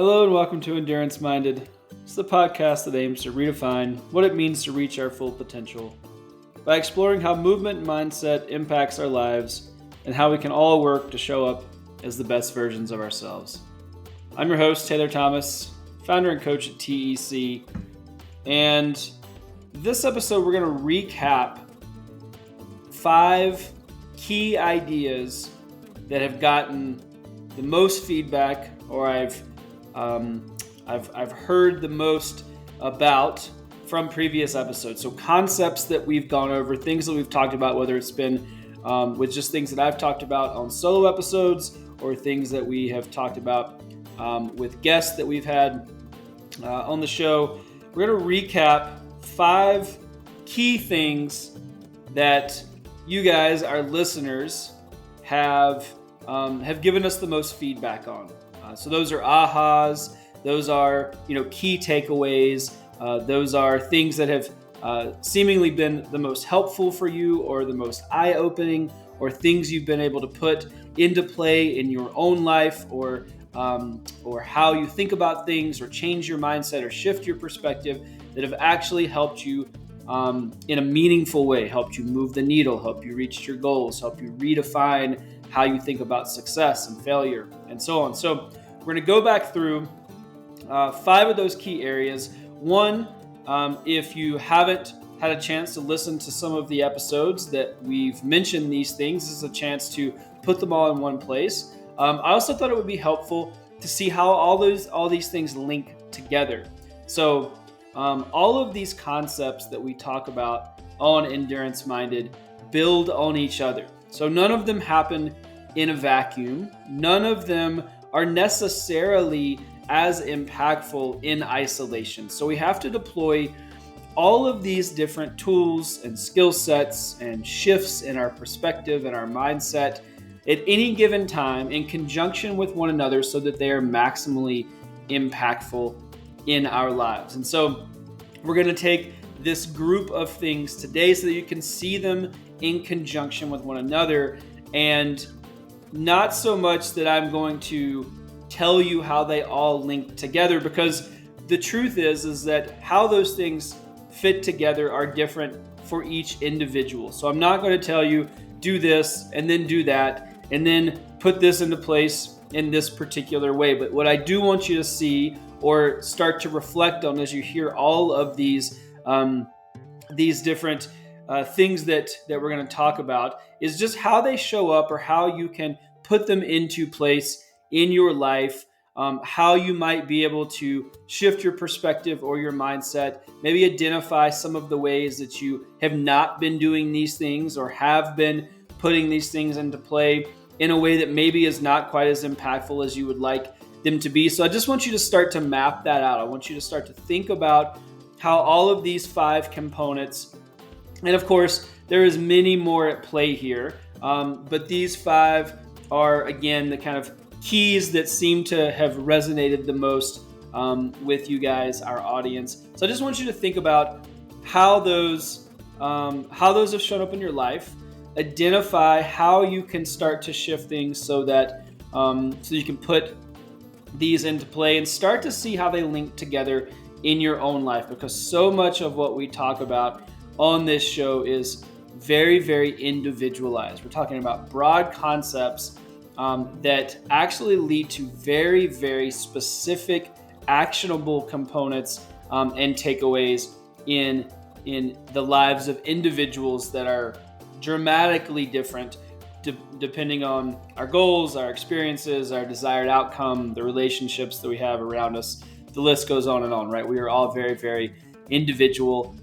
Hello and welcome to Endurance Minded. It's the podcast that aims to redefine what it means to reach our full potential by exploring how movement and mindset impacts our lives and how we can all work to show up as the best versions of ourselves. I'm your host, Taylor Thomas, founder and coach at TEC, and this episode we're going to recap 5 key ideas that have gotten the most feedback, or I've heard the most about from previous episodes. So concepts that we've gone over, things that we've talked about, whether it's been with just things that I've talked about on solo episodes or things that we have talked about with guests that we've had on the show. We're going to recap 5 key things that you guys, our listeners, have given us the most feedback on. So those are ahas, those are key takeaways, those are things that have seemingly been the most helpful for you, or the most eye-opening, or things you've been able to put into play in your own life, or how you think about things, or change your mindset, or shift your perspective, that have actually helped you in a meaningful way, helped you move the needle, helped you reach your goals, helped you redefine how you think about success and failure, and so on. So we're going to go back through 5 of those key areas. One, if you haven't had a chance to listen to some of the episodes that we've mentioned these things, this is a chance to put them all in one place. I also thought it would be helpful to see how all these things link together. So all of these concepts that we talk about on Endurance Minded build on each other. So none of them happen in a vacuum. None of them are necessarily as impactful in isolation. So we have to deploy all of these different tools and skill sets and shifts in our perspective and our mindset at any given time in conjunction with one another so that they are maximally impactful in our lives. And so we're going to take this group of things today so that you can see them in conjunction with one another, and not so much that I'm going to tell you how they all link together, because the truth is that how those things fit together are different for each individual. So I'm not going to tell you do this and then do that and then put this into place in this particular way. But what I do want you to see or start to reflect on as you hear all of these different things that we're going to talk about is just how they show up, or how you can put them into place in your life, how you might be able to shift your perspective or your mindset, maybe identify some of the ways that you have not been doing these things or have been putting these things into play in a way that maybe is not quite as impactful as you would like them to be. So I just want you to start to map that out. I want you to start to think about how all of these 5 components, and of course, there is many more at play here, but these 5 are, again, the kind of keys that seem to have resonated the most with you guys, our audience. So I just want you to think about how those have shown up in your life. Identify how you can start to shift things so that so you can put these into play and start to see how they link together in your own life, because so much of what we talk about on this show is very, very individualized. We're talking about broad concepts that actually lead to very, very specific, actionable components and takeaways in the lives of individuals that are dramatically different depending on our goals, our experiences, our desired outcome, the relationships that we have around us. The list goes on and on, right? We are all very, very individual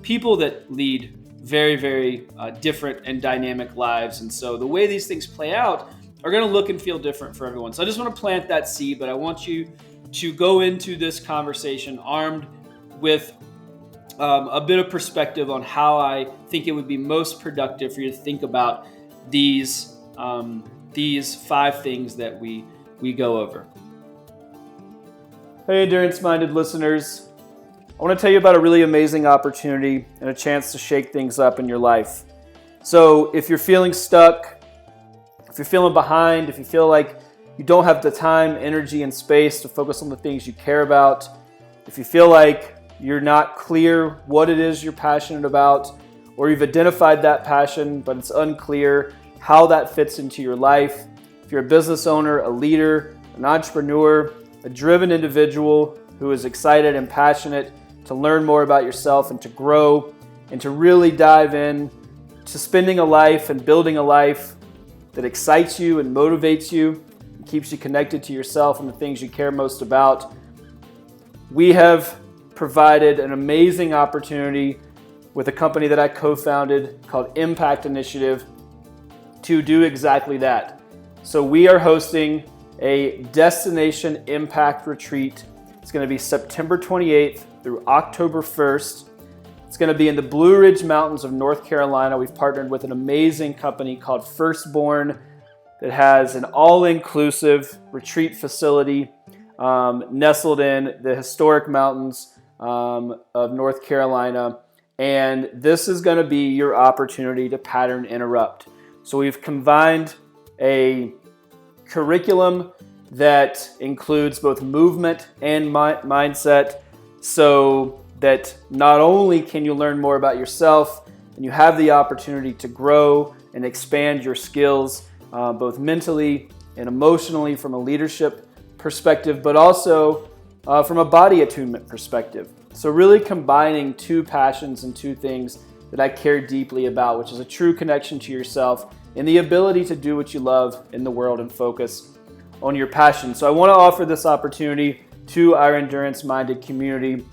people that lead very, very different and dynamic lives. And so the way these things play out are going to look and feel different for everyone. So I just want to plant that seed, but I want you to go into this conversation armed with a bit of perspective on how I think it would be most productive for you to think about these 5 things that we go over. Hey, endurance-minded listeners. I want to tell you about a really amazing opportunity and a chance to shake things up in your life. So if you're feeling stuck, if you're feeling behind, if you feel like you don't have the time, energy, and space to focus on the things you care about, if you feel like you're not clear what it is you're passionate about, or you've identified that passion, but it's unclear how that fits into your life, if you're a business owner, a leader, an entrepreneur, a driven individual who is excited and passionate to learn more about yourself and to grow and to really dive in to spending a life and building a life that excites you and motivates you and keeps you connected to yourself and the things you care most about, we have provided an amazing opportunity with a company that I co-founded called Impact Initiative to do exactly that. So we are hosting a destination impact retreat. It's going to be September 28th through October 1st. It's going to be in the Blue Ridge Mountains of North Carolina. We've partnered with an amazing company called Firstborn that has an all-inclusive retreat facility nestled in the historic mountains of North Carolina. And this is going to be your opportunity to pattern interrupt. So we've combined a curriculum that includes both movement and mindset, so that not only can you learn more about yourself and you have the opportunity to grow and expand your skills both mentally and emotionally from a leadership perspective, but also from a body attunement perspective. So really combining two passions and two things that I care deeply about, which is a true connection to yourself and the ability to do what you love in the world and focus on your passion. So I want to offer this opportunity to our endurance-minded community.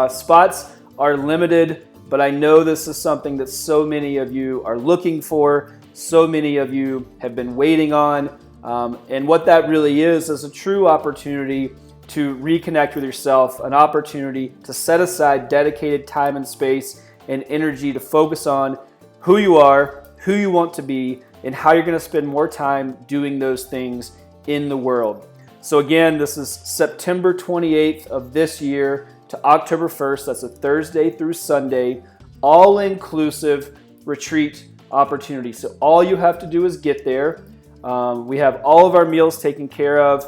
Spots are limited, but I know this is something that so many of you are looking for, so many of you have been waiting on, and what that really is a true opportunity to reconnect with yourself, an opportunity to set aside dedicated time and space and energy to focus on who you are, who you want to be, and how you're going to spend more time doing those things in the world. So again, this is September 28th of this year to October 1st. That's a Thursday through Sunday, all-inclusive retreat opportunity. So all you have to do is get there. We have all of our meals taken care of.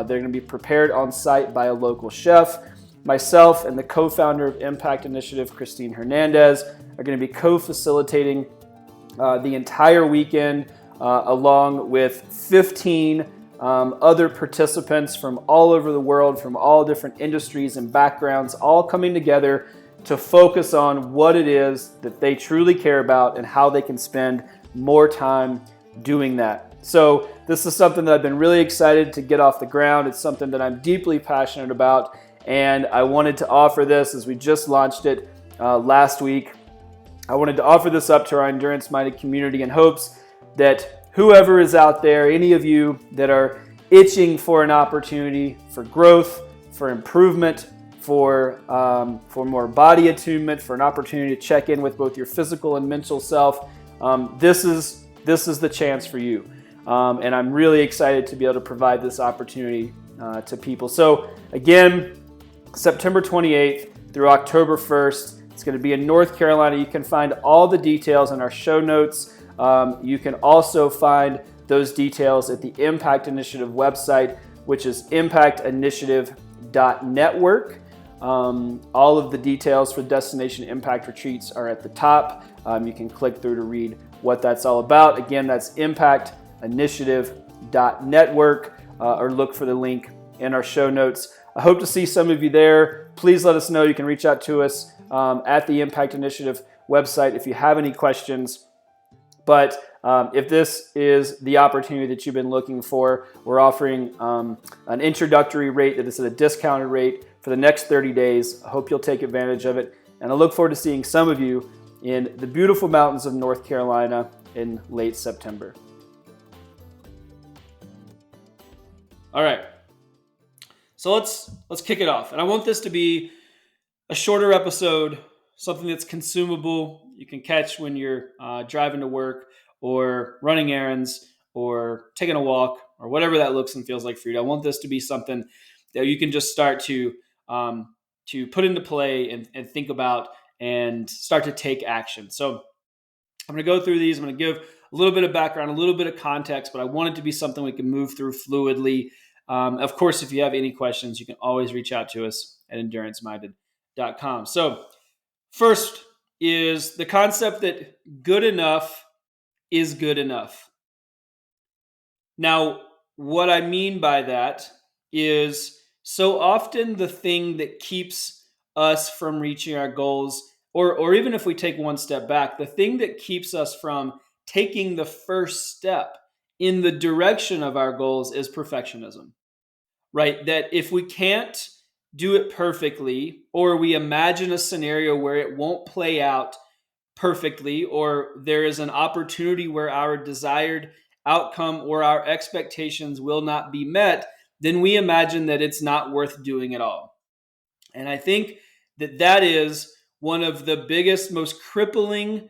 They're going to be prepared on site by a local chef. Myself and the co-founder of Impact Initiative, Christine Hernandez, are going to be co-facilitating the entire weekend along with 15 other participants from all over the world, from all different industries and backgrounds, all coming together to focus on what it is that they truly care about and how they can spend more time doing that. So this is something that I've been really excited to get off the ground. It's something that I'm deeply passionate about, and I wanted to offer this as we just launched it last week. I wanted to offer this up to our endurance-minded community in hopes that whoever is out there, any of you that are itching for an opportunity for growth, for improvement, for more body attunement, for an opportunity to check in with both your physical and mental self, this is the chance for you. And I'm really excited to be able to provide this opportunity to people. So again, September 28th through October 1st, it's going to be in North Carolina. You can find all the details in our show notes. You can also find those details at the Impact Initiative website, which is impactinitiative.network. All of the details for Destination Impact Retreats are at the top. You can click through to read what that's all about. Again, that's impactinitiative.network, or look for the link in our show notes. I hope to see some of you there. Please let us know. You can reach out to us at the Impact Initiative website if you have any questions. But if this is the opportunity that you've been looking for, we're offering an introductory rate that is at a discounted rate for the next 30 days. I hope you'll take advantage of it. And I look forward to seeing some of you in the beautiful mountains of North Carolina in late September. All right. So let's kick it off. And I want this to be a shorter episode, something that's consumable, you can catch when you're driving to work or running errands or taking a walk or whatever that looks and feels like for you. I want this to be something that you can just start to put into play and think about and start to take action. So I'm going to go through these. I'm going to give a little bit of background, a little bit of context, but I want it to be something we can move through fluidly. Of course, if you have any questions, you can always reach out to us at enduranceminded.com. So first is the concept that good enough is good enough. Now, what I mean by that is so often the thing that keeps us from reaching our goals, or even if we take one step back, the thing that keeps us from taking the first step in the direction of our goals is perfectionism, right? That if we can't do it perfectly, or we imagine a scenario where it won't play out perfectly, or there is an opportunity where our desired outcome or our expectations will not be met, then we imagine that it's not worth doing at all. And I think that that is one of the biggest, most crippling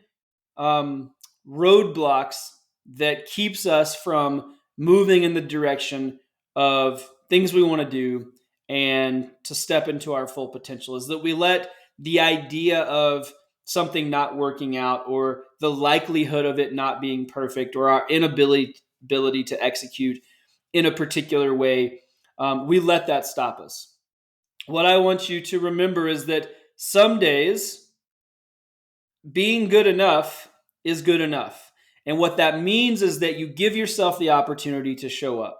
roadblocks that keeps us from moving in the direction of things we want to do and to step into our full potential, is that we let the idea of something not working out, or the likelihood of it not being perfect, or our inability to execute in a particular way, we let that stop us. What I want you to remember is that some days being good enough is good enough. And what that means is that you give yourself the opportunity to show up.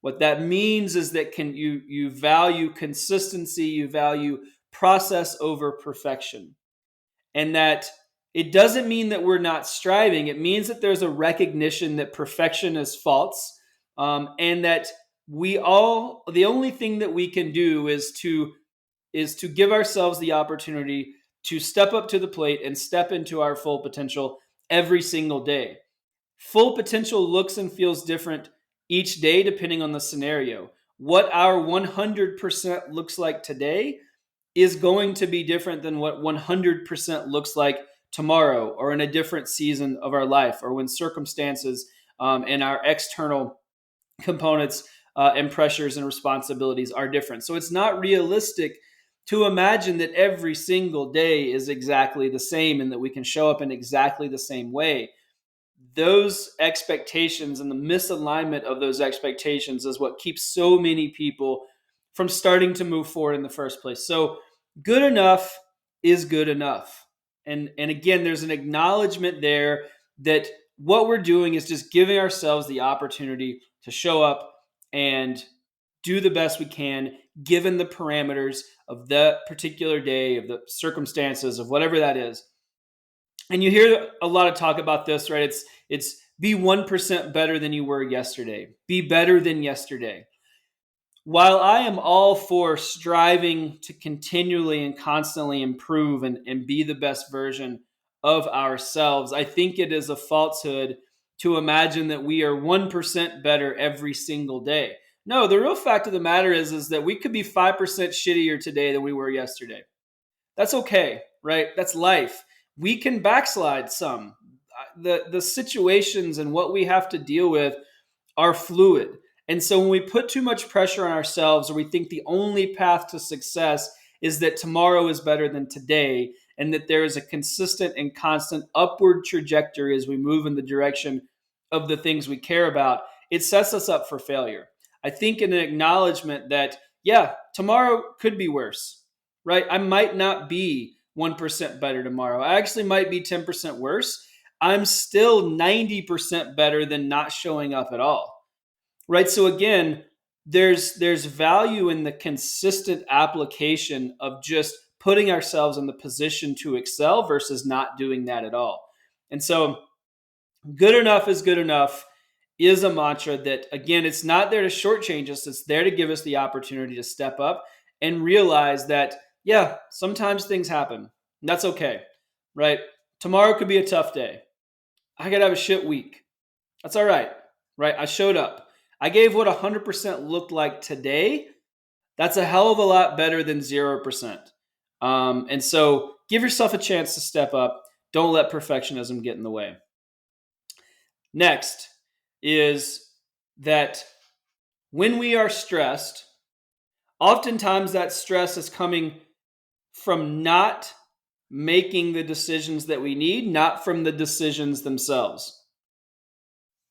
What that means is that you value consistency, you value process over perfection. And that it doesn't mean that we're not striving. It means that there's a recognition that perfection is false, and that the only thing that we can do is to give ourselves the opportunity to step up to the plate and step into our full potential every single day. Full potential looks and feels different each day depending on the scenario. What our 100% looks like today is going to be different than what 100% looks like tomorrow, or in a different season of our life, or when circumstances and our external components and pressures and responsibilities are different. So it's not realistic to imagine that every single day is exactly the same and that we can show up in exactly the same way. Those expectations and the misalignment of those expectations is what keeps so many people from starting to move forward in the first place. So good enough is good enough. And again, there's an acknowledgement there that what we're doing is just giving ourselves the opportunity to show up and do the best we can, given the parameters of that particular day, of the circumstances, of whatever that is. And you hear a lot of talk about this, right? It's be 1% better than you were yesterday. Be better than yesterday. While I am all for striving to continually and constantly improve and be the best version of ourselves, I think it is a falsehood to imagine that we are 1% better every single day. No, the real fact of the matter is that we could be 5% shittier today than we were yesterday. That's okay, right? That's life. We can backslide some. The situations and what we have to deal with are fluid. And so when we put too much pressure on ourselves, or we think the only path to success is that tomorrow is better than today, and that there is a consistent and constant upward trajectory as we move in the direction of the things we care about, it sets us up for failure. I think in an acknowledgement that, yeah, tomorrow could be worse, right? I might not be 1% better tomorrow. I actually might be 10% worse. I'm still 90% better than not showing up at all. Right. So again, there's value in the consistent application of just putting ourselves in the position to excel versus not doing that at all. And so good enough is good enough is a mantra that, again, it's not there to shortchange us. It's there to give us the opportunity to step up and realize that, yeah, sometimes things happen. And that's okay. Right. Tomorrow could be a tough day. I could have a shit week. That's all right. Right. I showed up. I gave what 100% looked like today. That's a hell of a lot better than 0%. And so give yourself a chance to step up. Don't let perfectionism get in the way. Next is that when we are stressed, oftentimes that stress is coming from not making the decisions that we need, not from the decisions themselves.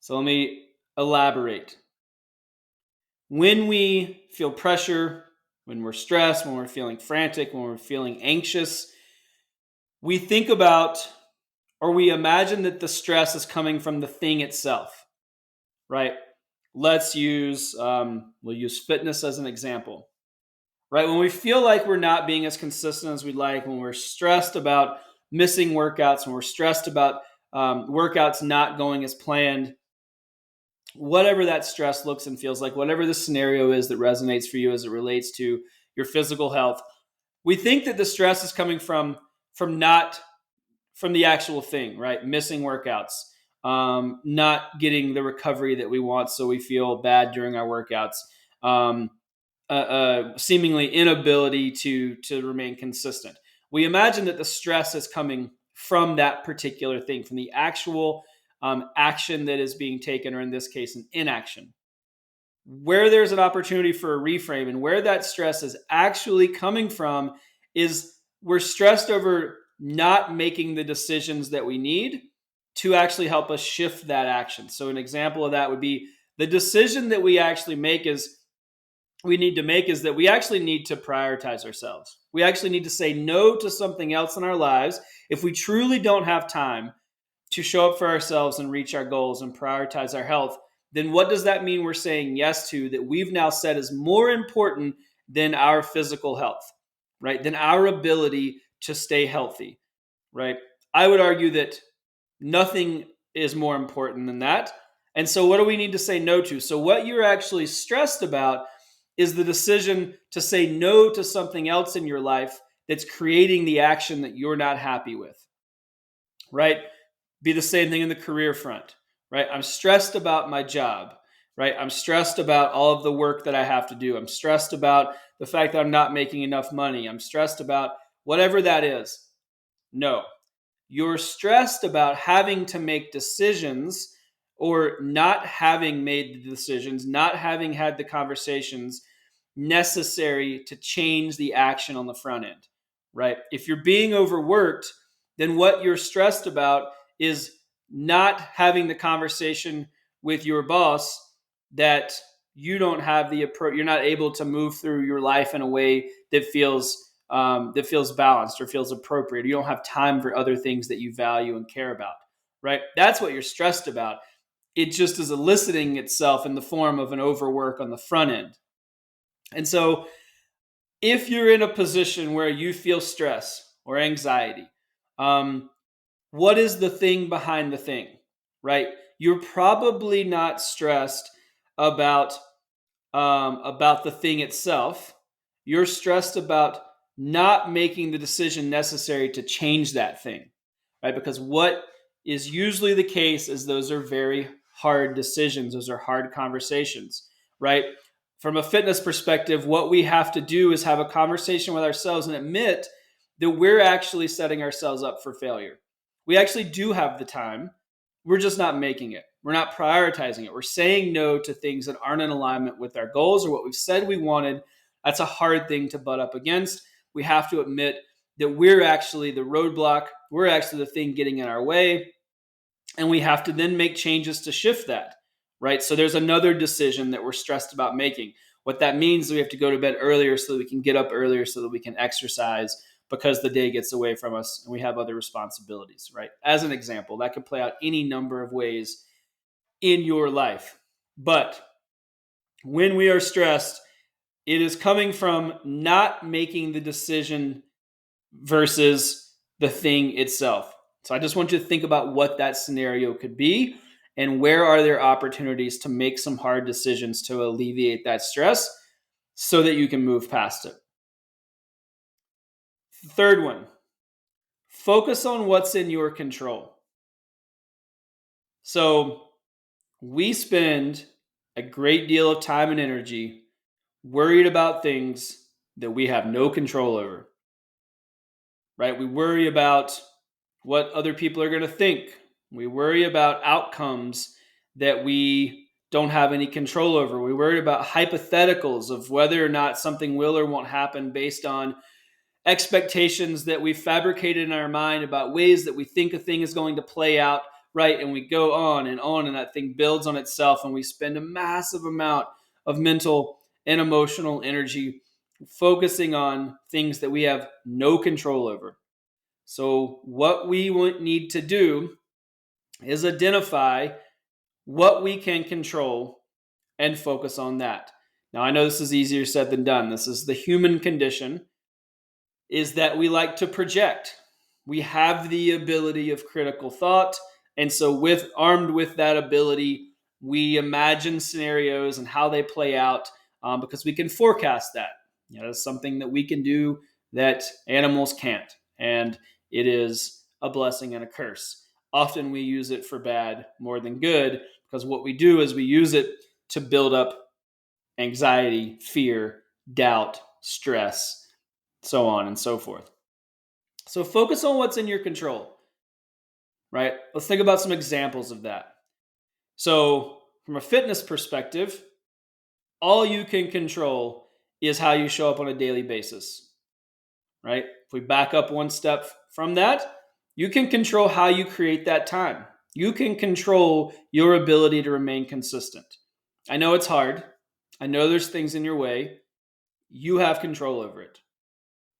So let me elaborate. When we feel pressure, when we're stressed, when we're feeling frantic, when we're feeling anxious, we think about or we imagine that the stress is coming from the thing itself, right? We'll use fitness as an example, right? When we feel like we're not being as consistent as we'd like, when we're stressed about missing workouts, when we're stressed about workouts not going as planned, whatever that stress looks and feels like, whatever the scenario is that resonates for you as it relates to your physical health, we think that the stress is coming not from the actual thing, right? Missing workouts, not getting the recovery that we want, so we feel bad during our workouts, seemingly inability to remain consistent. We imagine that the stress is coming from that particular thing, from the actual action that is being taken, or in this case, an inaction. Where there's an opportunity for a reframe and where that stress is actually coming from is we're stressed over not making the decisions that we need to actually help us shift that action. So an example of that would be the decision that we actually make is we need to make is that we actually need to prioritize ourselves. We actually need to say no to something else in our lives if we truly don't have time to show up for ourselves and reach our goals and prioritize our health. Then what does that mean we're saying yes to that we've now said is more important than our physical health, right? Than our ability to stay healthy, right? I would argue that nothing is more important than that. And so what do we need to say no to? So what you're actually stressed about is the decision to say no to something else in your life that's creating the action that you're not happy with, right? Be the same thing in the career front, right? I'm stressed about my job, right? I'm stressed about all of the work that I have to do. I'm stressed about the fact that I'm not making enough money. I'm stressed about whatever that is. No, you're stressed about having to make decisions or not having made the decisions, not having had the conversations necessary to change the action on the front end, right? If you're being overworked, then what you're stressed about is not having the conversation with your boss that you don't have the approach. You're not able to move through your life in a way that feels balanced or feels appropriate. You don't have time for other things that you value and care about, right? That's what you're stressed about. It just is eliciting itself in the form of an overwork on the front end. And so if you're in a position where you feel stress or anxiety, what is the thing behind the thing, right? You're probably not stressed about the thing itself. You're stressed about not making the decision necessary to change that thing, right? Because what is usually the case is those are very hard decisions. Those are hard conversations, right? From a fitness perspective, what we have to do is have a conversation with ourselves and admit that we're actually setting ourselves up for failure. We actually do have the time. We're just not making it. We're not prioritizing it. We're saying no to things that aren't in alignment with our goals or what we've said we wanted. That's a hard thing to butt up against. We have to admit that we're actually the roadblock. We're actually the thing getting in our way. And we have to then make changes to shift that, right? So there's another decision that we're stressed about making. What that means is we have to go to bed earlier so that we can get up earlier so that we can exercise because the day gets away from us and we have other responsibilities, right? As an example, that could play out any number of ways in your life. But when we are stressed, it is coming from not making the decision versus the thing itself. So I just want you to think about what that scenario could be and where are there opportunities to make some hard decisions to alleviate that stress so that you can move past it. Third one, focus on what's in your control. So we spend a great deal of time and energy worried about things that we have no control over, right? We worry about what other people are going to think. We worry about outcomes that we don't have any control over. We worry about hypotheticals of whether or not something will or won't happen based on expectations that we've fabricated in our mind about ways that we think a thing is going to play out right? And we go on, and that thing builds on itself, and we spend a massive amount of mental and emotional energy focusing on things that we have no control over. So, what we need to do is identify what we can control and focus on that. Now, I know this is easier said than done. This is the human condition, is that we like to project. We have the ability of critical thought. And so armed with that ability, we imagine scenarios and how they play out, because we can forecast that. That's something that we can do that animals can't. And it is a blessing and a curse. Often we use it for bad more than good, because what we do is we use it to build up anxiety, fear, doubt, stress, so on and so forth. So focus on what's in your control, right? Let's think about some examples of that. So, from a fitness perspective, all you can control is how you show up on a daily basis, right? If we back up one step from that, you can control how you create that time. You can control your ability to remain consistent. I know it's hard. I know there's things in your way. You have control over it.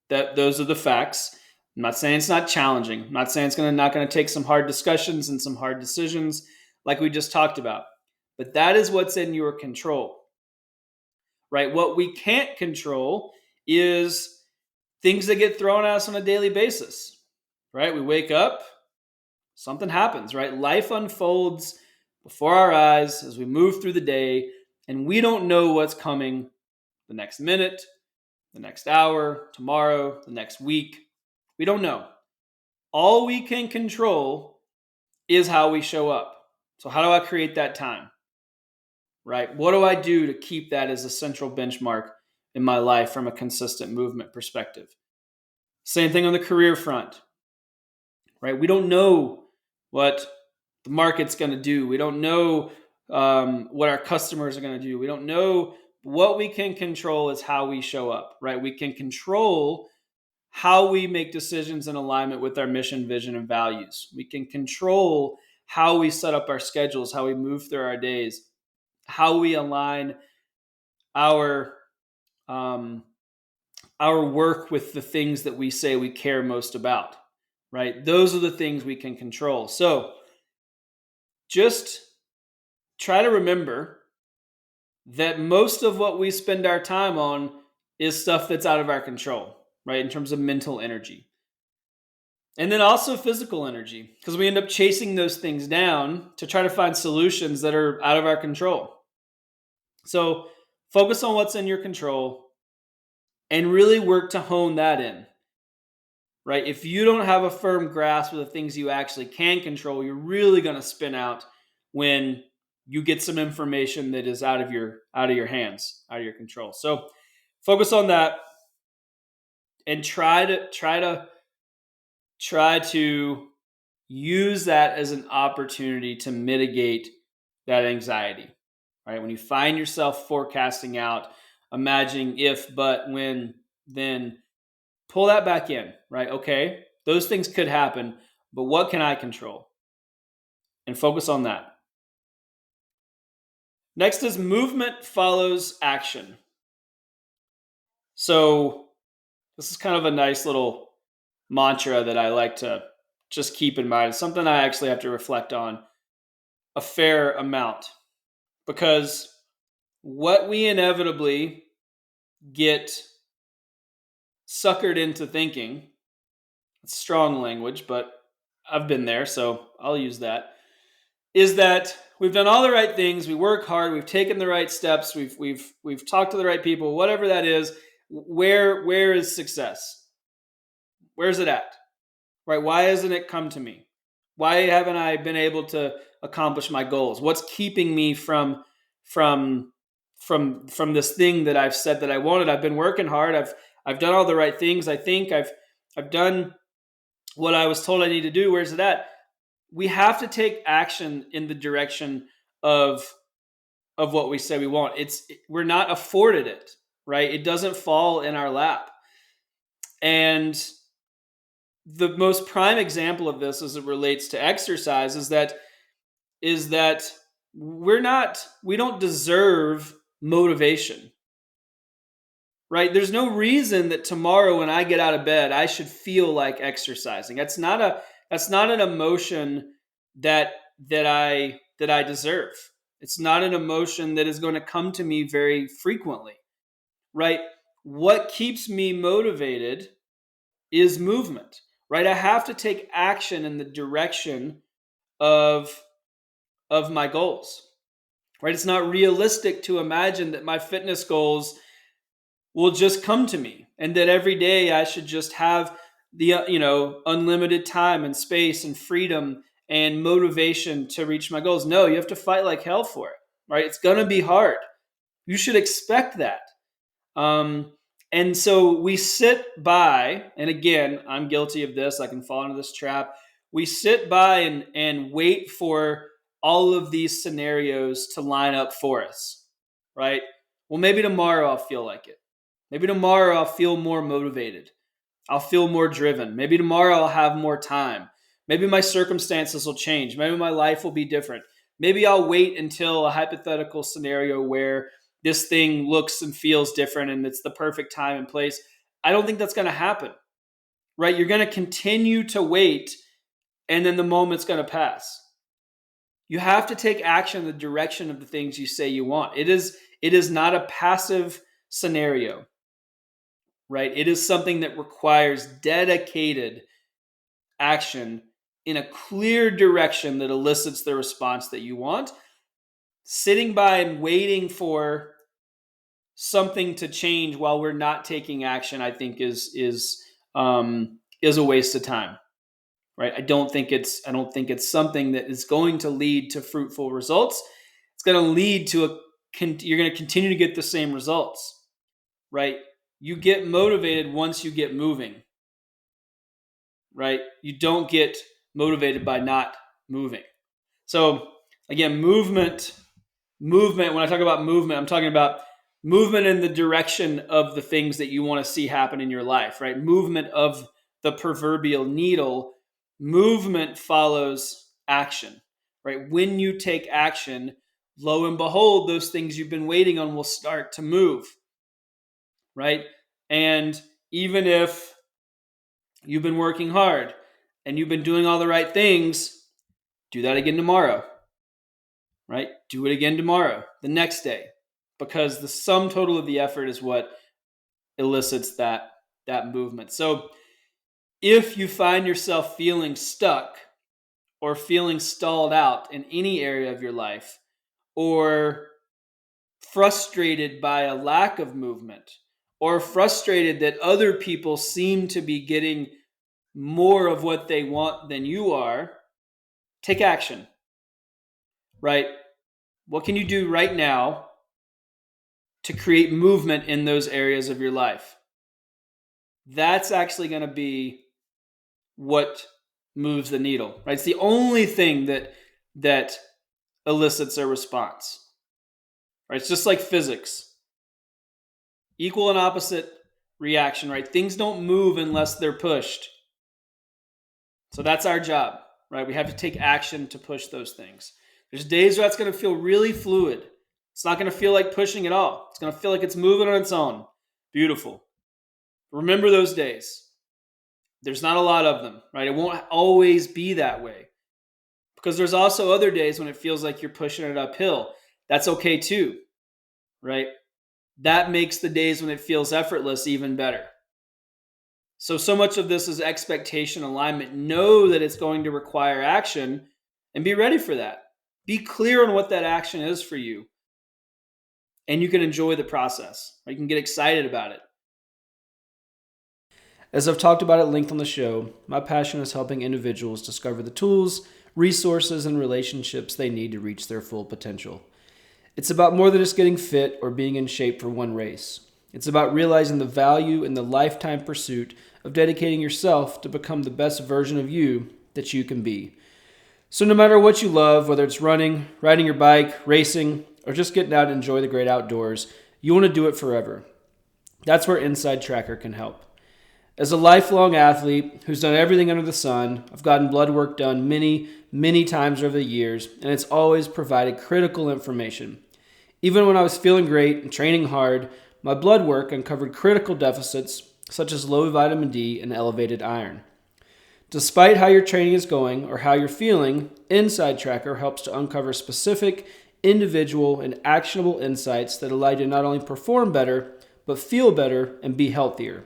Those are the facts. I'm not saying it's not challenging. I'm not saying it's not going to take some hard discussions and some hard decisions like we just talked about. But that is what's in your control, right? What we can't control is things that get thrown at us on a daily basis, right? We wake up, something happens, right? Life unfolds before our eyes as we move through the day, and we don't know what's coming the next minute, the next hour, tomorrow, the next week. We don't know. All we can control is how we show up. So how do I create that time? Right? What do I do to keep that as a central benchmark in my life from a consistent movement perspective? Same thing on the career front. Right? We don't know what the market's going to do. We don't know what our customers are going to do. We don't know. What we can control is how we show up, right? We can control how we make decisions in alignment with our mission, vision, and values. We can control how we set up our schedules, how we move through our days, how we align our work with the things that we say we care most about, right? Those are the things we can control. So just try to remember that most of what we spend our time on is stuff that's out of our control, right? In terms of mental energy. And then also physical energy, because we end up chasing those things down to try to find solutions that are out of our control. So focus on what's in your control and really work to hone that in, right? If you don't have a firm grasp of the things you actually can control, you're really going to spin out when you get some information that is out of your hands, out of your control. So focus on that and try to use that as an opportunity to mitigate that anxiety, right? When you find yourself forecasting out, imagining if, but, when, then, pull that back in, right? Okay, those things could happen, but what can I control? And focus on that. Next is movement follows action. So this is kind of a nice little mantra that I like to just keep in mind. It's something I actually have to reflect on a fair amount, because what we inevitably get suckered into thinking, it's strong language, but I've been there, so I'll use that, is that we've done all the right things, we work hard, we've taken the right steps, we've talked to the right people, whatever that is. Where is success? Where's it at? Right? Why hasn't it come to me? Why haven't I been able to accomplish my goals? What's keeping me from this thing that I've said that I wanted? I've been working hard. I've done all the right things. I think I've done what I was told I need to do. Where's it at? We have to take action in the direction of what we say we want. We're not afforded it, right? It doesn't fall in our lap. And the most prime example of this as it relates to exercise is that we don't deserve motivation, right? There's no reason that tomorrow when I get out of bed, I should feel like exercising. That's not an emotion that that I deserve. It's not an emotion that is going to come to me very frequently, right? What keeps me motivated is movement, right? I have to take action in the direction of my goals, right? It's not realistic to imagine that my fitness goals will just come to me and that every day I should just have the unlimited time and space and freedom and motivation to reach my goals. No, you have to fight like hell for it, right? It's going to be hard. You should expect that. And so we sit by, and again, I'm guilty of this. I can fall into this trap. We sit by and wait for all of these scenarios to line up for us, right? Well, maybe tomorrow I'll feel like it. Maybe tomorrow I'll feel more motivated. I'll feel more driven. Maybe tomorrow I'll have more time. Maybe my circumstances will change. Maybe my life will be different. Maybe I'll wait until a hypothetical scenario where this thing looks and feels different and it's the perfect time and place. I don't think that's going to happen, right? You're going to continue to wait and then the moment's going to pass. You have to take action in the direction of the things you say you want. It is not a passive scenario, right? It is something that requires dedicated action in a clear direction that elicits the response that you want. Sitting by and waiting for something to change while we're not taking action, I think is a waste of time, right? I don't think it's something that is going to lead to fruitful results. It's going to lead to you're going to continue to get the same results, right? You get motivated once you get moving, right? You don't get motivated by not moving. So again, movement, when I talk about movement, I'm talking about movement in the direction of the things that you want to see happen in your life, right? Movement of the proverbial needle. Movement follows action, right? When you take action, lo and behold, those things you've been waiting on will start to move, right? And even if you've been working hard and you've been doing all the right things, do that again tomorrow, right? Do it again tomorrow, the next day, because the sum total of the effort is what elicits that movement. So if you find yourself feeling stuck or feeling stalled out in any area of your life, or frustrated by a lack of movement, or frustrated that other people seem to be getting more of what they want than you are, take action, right? What can you do right now to create movement in those areas of your life? That's actually going to be what moves the needle, right? It's the only thing that elicits a response, right? It's just like physics. Equal and opposite reaction, right? Things don't move unless they're pushed. So that's our job, right? We have to take action to push those things. There's days where that's going to feel really fluid. It's not going to feel like pushing at all. It's going to feel like it's moving on its own. Beautiful. Remember those days. There's not a lot of them, right? It won't always be that way. Because there's also other days when it feels like you're pushing it uphill. That's okay too, right? That makes the days when it feels effortless even better. So much of this is expectation alignment. Know that it's going to require action and be ready for that. Be clear on what that action is for you. And you can enjoy the process. Or you can get excited about it. As I've talked about at length on the show, my passion is helping individuals discover the tools, resources, and relationships they need to reach their full potential. It's about more than just getting fit or being in shape for one race. It's about realizing the value in the lifetime pursuit of dedicating yourself to become the best version of you that you can be. So no matter what you love, whether it's running, riding your bike, racing, or just getting out and enjoy the great outdoors, you want to do it forever. That's where InsideTracker can help. As a lifelong athlete who's done everything under the sun, I've gotten blood work done many, many times over the years, and it's always provided critical information. Even when I was feeling great and training hard, my blood work uncovered critical deficits such as low vitamin D and elevated iron. Despite how your training is going or how you're feeling, InsideTracker helps to uncover specific, individual, and actionable insights that allow you to not only perform better, but feel better and be healthier.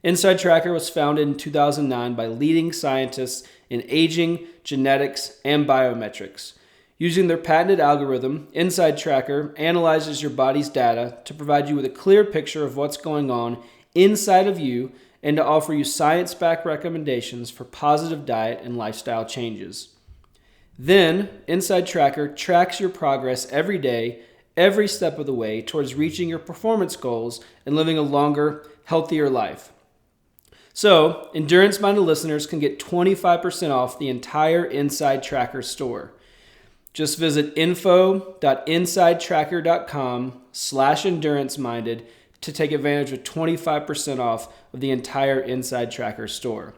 InsideTracker was founded in 2009 by leading scientists in aging, genetics, and biometrics. Using their patented algorithm, InsideTracker analyzes your body's data to provide you with a clear picture of what's going on inside of you and to offer you science-backed recommendations for positive diet and lifestyle changes. Then, InsideTracker tracks your progress every day, every step of the way towards reaching your performance goals and living a longer, healthier life. So, endurance-minded listeners can get 25% off the entire InsideTracker store. Just visit info.insidetracker.com/endurance-minded to take advantage of 25% off of the entire InsideTracker store.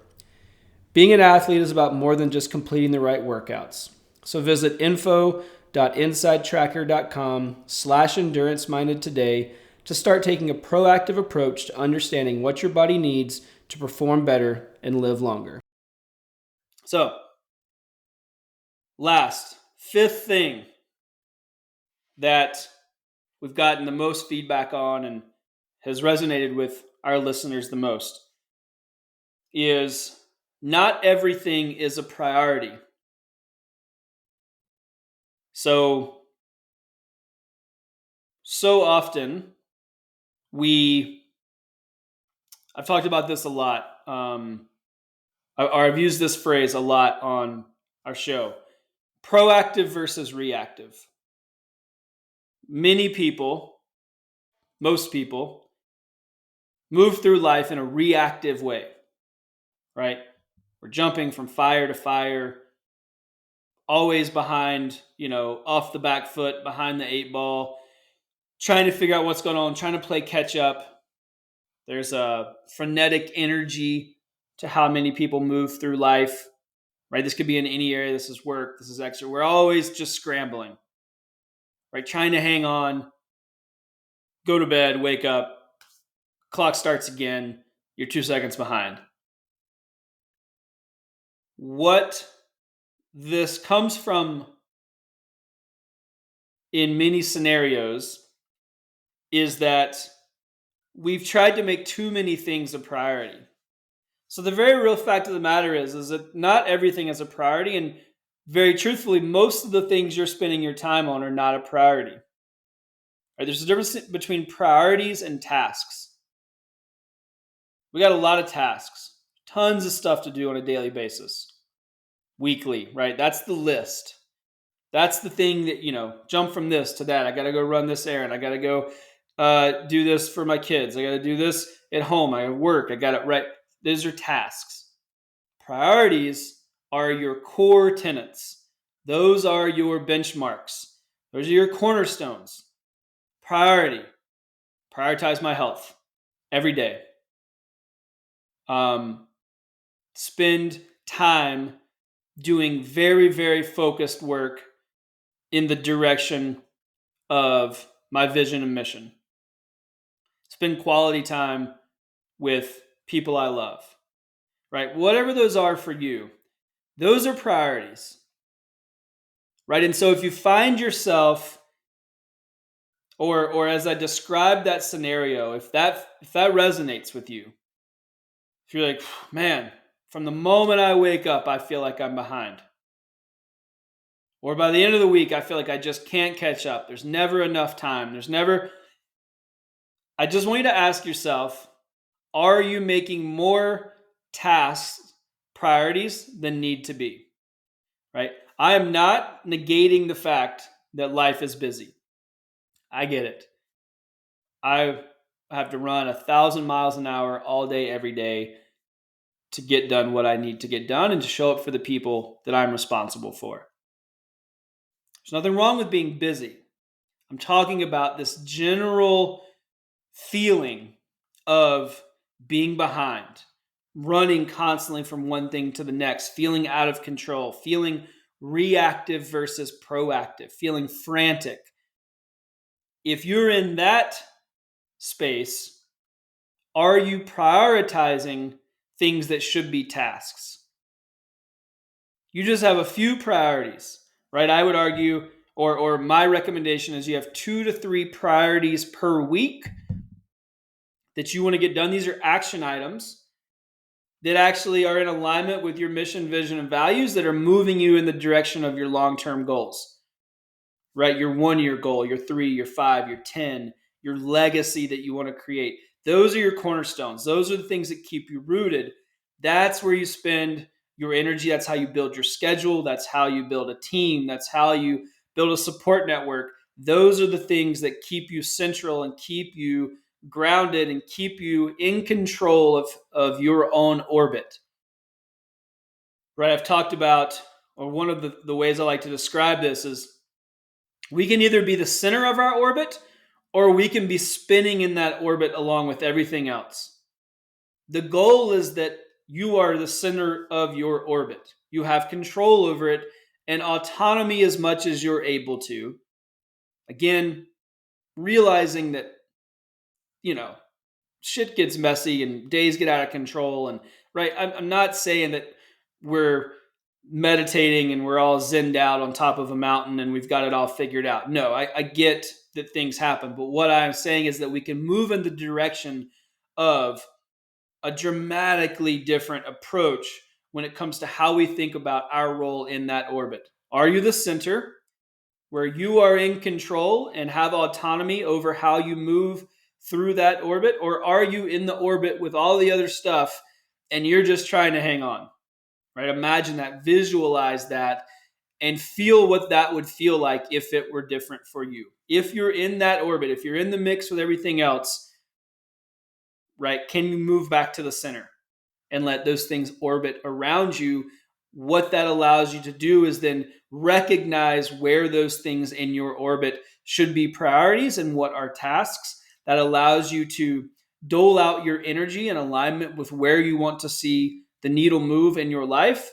Being an athlete is about more than just completing the right workouts. So visit info.insidetracker.com/endurance-minded today to start taking a proactive approach to understanding what your body needs to perform better and live longer. So, fifth thing that we've gotten the most feedback on and has resonated with our listeners the most is not everything is a priority. So often I've talked about this a lot, or I've used this phrase a lot on our show. Proactive versus reactive. Most people, move through life in a reactive way, right? We're jumping from fire to fire, always behind, off the back foot, behind the 8 ball, trying to figure out what's going on, trying to play catch up. There's a frenetic energy to how many people move through life, right? This could be in any area. This is work. This is extra. We're always just scrambling, right? Trying to hang on, go to bed, wake up, clock starts again. You're 2 seconds behind. What this comes from in many scenarios is that we've tried to make too many things a priority. So the very real fact of the matter is that not everything is a priority, and very truthfully, most of the things you're spending your time on are not a priority. Right? There's a difference between priorities and tasks. We got a lot of tasks, tons of stuff to do on a daily basis, weekly, right? That's the list. That's the thing that, jump from this to that. I got to go run this errand. I got to go do this for my kids. I got to do this at home. I work. I got it right. Those are tasks. Priorities are your core tenets. Those are your benchmarks. Those are your cornerstones. Priority. Prioritize my health every day. Spend time doing very, very focused work in the direction of my vision and mission. Spend quality time with people I love, right? Whatever those are for you, those are priorities, right? And so if you find yourself, or as I described that scenario, if that resonates with you, if you're like, man, from the moment I wake up, I feel like I'm behind. Or by the end of the week, I feel like I just can't catch up. There's never enough time. I just want you to ask yourself, are you making more tasks priorities than need to be? Right? I am not negating the fact that life is busy. I get it. I have to run 1,000 miles an hour all day, every day to get done what I need to get done and to show up for the people that I'm responsible for. There's nothing wrong with being busy. I'm talking about this general feeling of being behind, running constantly from one thing to the next, feeling out of control, feeling reactive versus proactive, feeling frantic. If you're in that space, are you prioritizing things that should be tasks? You just have a few priorities, right? I would argue, or my recommendation is you have 2 to 3 priorities per week that you want to get done. These are action items that actually are in alignment with your mission, vision, and values that are moving you in the direction of your long-term goals, right? Your 1-year goal, your 3, your 5, your 10, your legacy that you want to create. Those are your cornerstones. Those are the things that keep you rooted. That's where you spend your energy. That's how you build your schedule. That's how you build a team. That's how you build a support network. Those are the things that keep you central and keep you grounded and keep you in control of your own orbit. Right? I've talked about, or one of the ways I like to describe this is we can either be the center of our orbit or we can be spinning in that orbit along with everything else. The goal is that you are the center of your orbit. You have control over it and autonomy as much as you're able to. Again, realizing that, shit gets messy and days get out of control. And right, I'm not saying that we're meditating and we're all zenned out on top of a mountain and we've got it all figured out. No, I get that things happen. But what I'm saying is that we can move in the direction of a dramatically different approach when it comes to how we think about our role in that orbit. Are you the center where you are in control and have autonomy over how you move through that orbit? Or are you in the orbit with all the other stuff and you're just trying to hang on? Right? Imagine that, visualize that, and feel what that would feel like if it were different for you. If you're in that orbit, if you're in the mix with everything else, right? Can you move back to the center and let those things orbit around you? What that allows you to do is then recognize where those things in your orbit should be priorities and what are tasks. That allows you to dole out your energy in alignment with where you want to see the needle move in your life.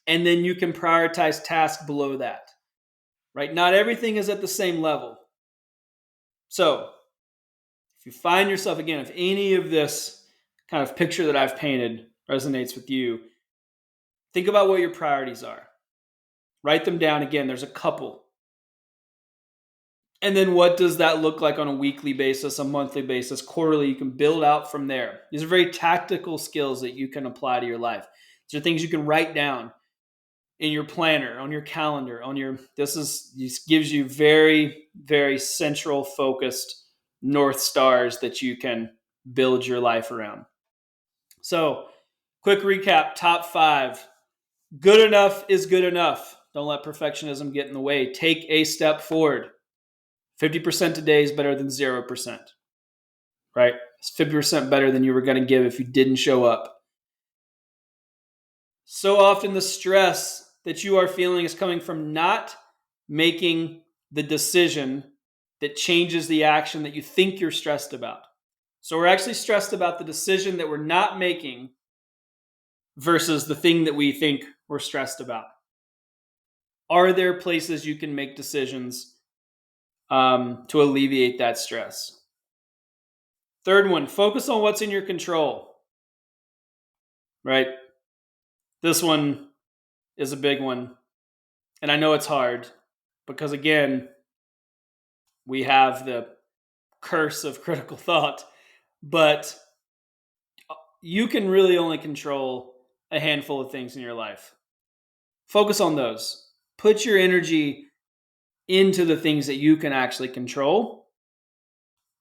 And then you can prioritize tasks below that, right? Not everything is at the same level. So if you find yourself, again, if any of this kind of picture that I've painted resonates with you, think about what your priorities are. Write them down. Again, there's a couple. And then what does that look like on a weekly basis, a monthly basis, quarterly? You can build out from there. These are very tactical skills that you can apply to your life. These are things you can write down in your planner, on your calendar, this gives you very, very central focused North Stars that you can build your life around. So, quick recap, top 5. Good enough is good enough. Don't let perfectionism get in the way. Take a step forward. 50% today is better than 0%, right? It's 50% better than you were going to give if you didn't show up. So often the stress that you are feeling is coming from not making the decision that changes the action that you think you're stressed about. So we're actually stressed about the decision that we're not making versus the thing that we think we're stressed about. Are there places you can make decisions to alleviate that stress? Third one, focus on what's in your control, right? This one is a big one. And I know it's hard because, again, we have the curse of critical thought, but you can really only control a handful of things in your life. Focus on those. Put your energy into the things that you can actually control.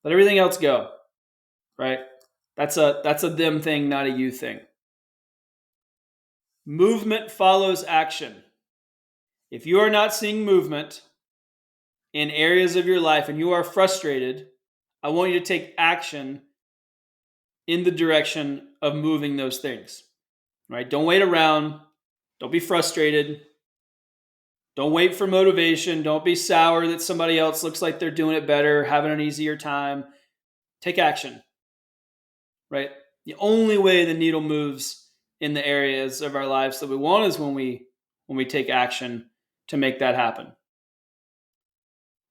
Let everything else go, right? That's a them thing, not a you thing. Movement follows action. If you are not seeing movement in areas of your life and you are frustrated, I want you to take action in the direction of moving those things, right? Don't wait around. Don't be frustrated. Don't wait for motivation. Don't be sour that somebody else looks like they're doing it better, having an easier time. Take action. right? The only way the needle moves in the areas of our lives that we want is when we take action to make that happen.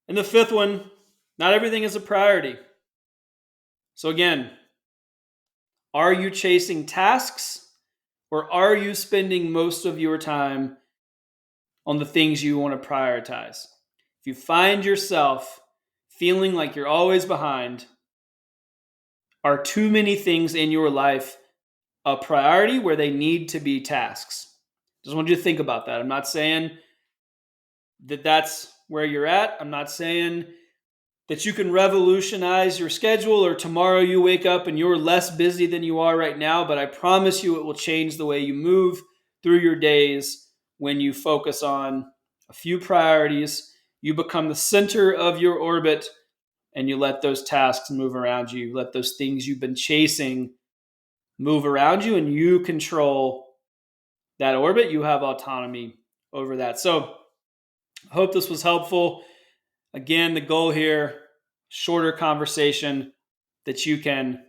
And the fifth one, not everything is a priority. So again, are you chasing tasks, or are you spending most of your time on the things you want to prioritize? If you find yourself feeling like you're always behind, are too many things in your life a priority where they need to be tasks? Just want you to think about that. I'm not saying that that's where you're at. I'm not saying that you can revolutionize your schedule or tomorrow you wake up and you're less busy than you are right now, but I promise you it will change the way you move through your days when you focus on a few priorities. You become the center of your orbit and you let those tasks move around you. You let those things you've been chasing move around you, and you control that orbit. You have autonomy over that. So I hope this was helpful. Again, the goal here, shorter conversation that you can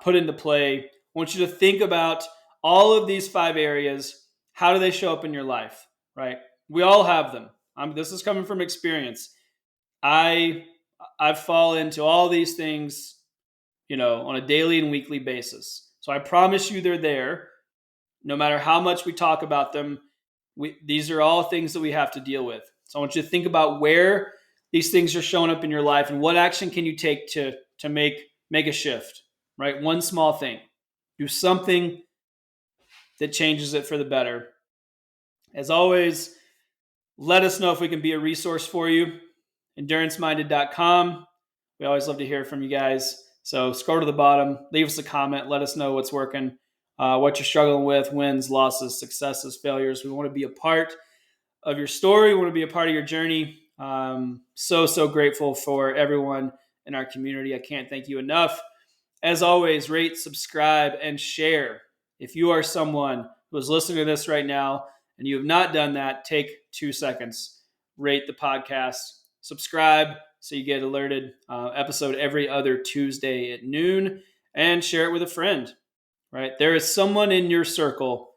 put into play. I want you to think about all of these 5 areas. How do they show up in your life, right? We all have them. This is coming from experience. I fall into all these things, on a daily and weekly basis. So I promise you they're there. No matter how much we talk about them, these are all things that we have to deal with. So I want you to think about where these things are showing up in your life and what action can you take to make a shift, right? One small thing. Do something that changes it for the better. As always, let us know if we can be a resource for you. EnduranceMinded.com. We always love to hear from you guys. So scroll to the bottom, leave us a comment, let us know what's working, what you're struggling with, wins, losses, successes, failures. We want to be a part of your story. We want to be a part of your journey. So grateful for everyone in our community. I can't thank you enough. As always, rate, subscribe, and share. If you are someone who is listening to this right now and you have not done that, take 2 seconds. Rate the podcast, subscribe so you get alerted episode every other Tuesday at noon, and share it with a friend, right? There is someone in your circle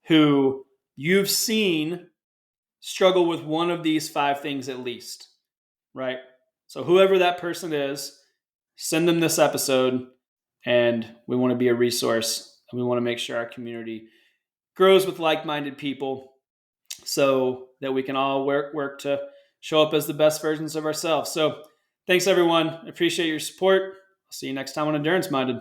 who you've seen struggle with one of these 5 things at least, right? So whoever that person is, send them this episode, and we want to be a resource, and we want to make sure our community grows with like-minded people so that we can all work to show up as the best versions of ourselves. So thanks, everyone. I appreciate your support. I'll see you next time on Endurance Minded.